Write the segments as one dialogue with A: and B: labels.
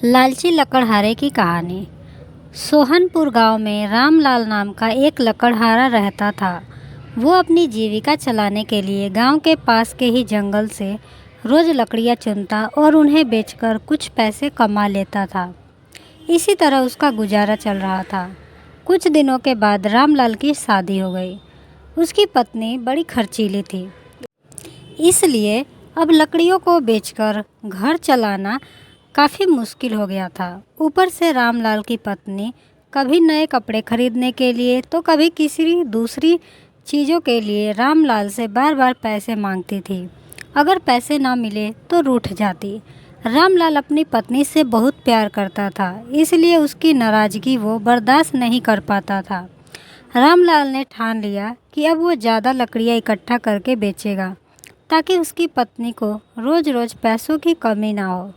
A: लालची लकड़हारे की कहानी। सोहनपुर गांव में रामलाल नाम का एक लकड़हारा रहता था। वो अपनी जीविका चलाने के लिए गांव के पास के ही जंगल से रोज़ लकड़ियां चुनता और उन्हें बेचकर कुछ पैसे कमा लेता था। इसी तरह उसका गुजारा चल रहा था। कुछ दिनों के बाद रामलाल की शादी हो गई। उसकी पत्नी बड़ी खर्चीली थी, इसलिए अब लकड़ियों को बेचकर घर चलाना काफ़ी मुश्किल हो गया था। ऊपर से रामलाल की पत्नी कभी नए कपड़े खरीदने के लिए तो कभी किसी दूसरी चीज़ों के लिए रामलाल से बार बार पैसे मांगती थी। अगर पैसे ना मिले तो रूठ जाती। रामलाल अपनी पत्नी से बहुत प्यार करता था, इसलिए उसकी नाराज़गी वो बर्दाश्त नहीं कर पाता था। रामलाल ने ठान लिया कि अब वो ज़्यादा लकड़ियाँ इकट्ठा करके बेचेगा, ताकि उसकी पत्नी को रोज़ रोज़ पैसों की कमी ना हो।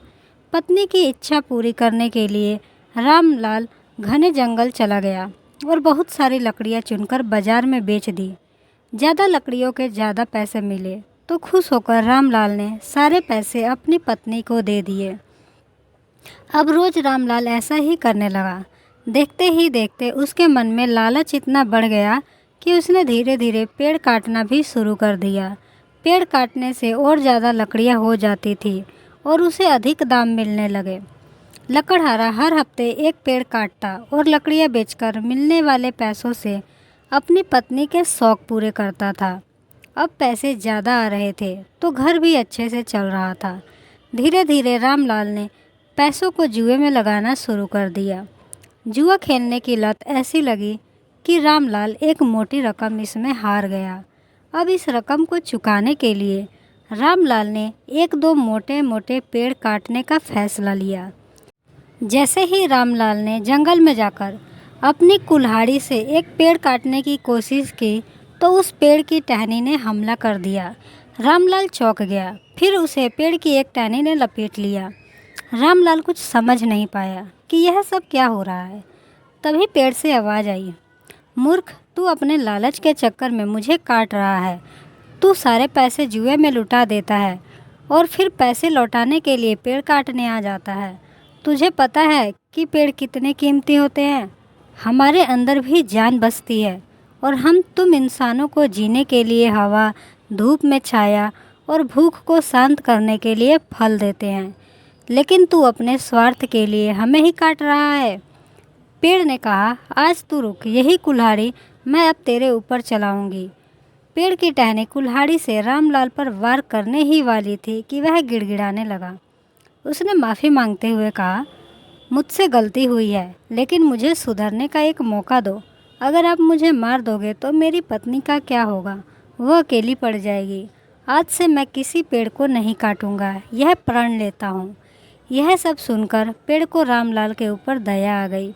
A: पत्नी की इच्छा पूरी करने के लिए रामलाल घने जंगल चला गया और बहुत सारी लकड़ियाँ चुनकर बाजार में बेच दी। ज़्यादा लकड़ियों के ज़्यादा पैसे मिले तो खुश होकर रामलाल ने सारे पैसे अपनी पत्नी को दे दिए। अब रोज़ रामलाल ऐसा ही करने लगा। देखते ही देखते उसके मन में लालच इतना बढ़ गया कि उसने धीरे धीरे पेड़ काटना भी शुरू कर दिया। पेड़ काटने से और ज़्यादा लकड़ियाँ हो जाती थी और उसे अधिक दाम मिलने लगे। लकड़हारा हर हफ्ते एक पेड़ काटता और लकड़ियाँ बेचकर मिलने वाले पैसों से अपनी पत्नी के शौक़ पूरे करता था। अब पैसे ज़्यादा आ रहे थे तो घर भी अच्छे से चल रहा था। धीरे धीरे रामलाल ने पैसों को जुए में लगाना शुरू कर दिया। जुआ खेलने की लत ऐसी लगी कि रामलाल एक मोटी रकम इसमें हार गया। अब इस रकम को चुकाने के लिए रामलाल ने एक दो मोटे मोटे पेड़ काटने का फैसला लिया। जैसे ही रामलाल ने जंगल में जाकर अपनी कुल्हाड़ी से एक पेड़ काटने की कोशिश की तो उस पेड़ की टहनी ने हमला कर दिया। रामलाल चौंक गया। फिर उसे पेड़ की एक टहनी ने लपेट लिया। रामलाल कुछ समझ नहीं पाया कि यह सब क्या हो रहा है। तभी पेड़ से आवाज़ आई, मूर्ख, तू अपने लालच के चक्कर में मुझे काट रहा है। तू सारे पैसे जुए में लुटा देता है और फिर पैसे लौटाने के लिए पेड़ काटने आ जाता है। तुझे पता है कि पेड़ कितने कीमती होते हैं? हमारे अंदर भी जान बसती है और हम तुम इंसानों को जीने के लिए हवा, धूप में छाया और भूख को शांत करने के लिए फल देते हैं, लेकिन तू अपने स्वार्थ के लिए हमें ही काट रहा है। पेड़ ने कहा, आज तू रुक, यही कुल्हाड़ी मैं अब तेरे ऊपर चलाऊंगी। पेड़ की टहनी कुल्हाड़ी से रामलाल पर वार करने ही वाली थी कि वह गिड़गिड़ाने लगा। उसने माफ़ी मांगते हुए कहा, मुझसे गलती हुई है, लेकिन मुझे सुधरने का एक मौका दो। अगर आप मुझे मार दोगे तो मेरी पत्नी का क्या होगा? वह अकेली पड़ जाएगी। आज से मैं किसी पेड़ को नहीं काटूंगा, यह प्रण लेता हूँ। यह सब सुनकर पेड़ को रामलाल के ऊपर दया आ गई।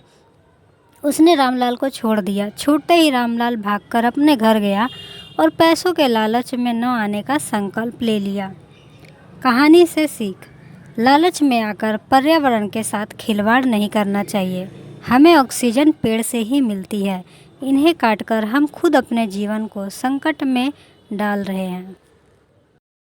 A: उसने रामलाल को छोड़ दिया। छूटते ही रामलाल भागकर अपने घर गया और पैसों के लालच में न आने का संकल्प ले लिया। कहानी से सीख, लालच में आकर पर्यावरण के साथ खिलवाड़ नहीं करना चाहिए। हमें ऑक्सीजन पेड़ से ही मिलती है। इन्हें काटकर हम खुद अपने जीवन को संकट में डाल रहे हैं।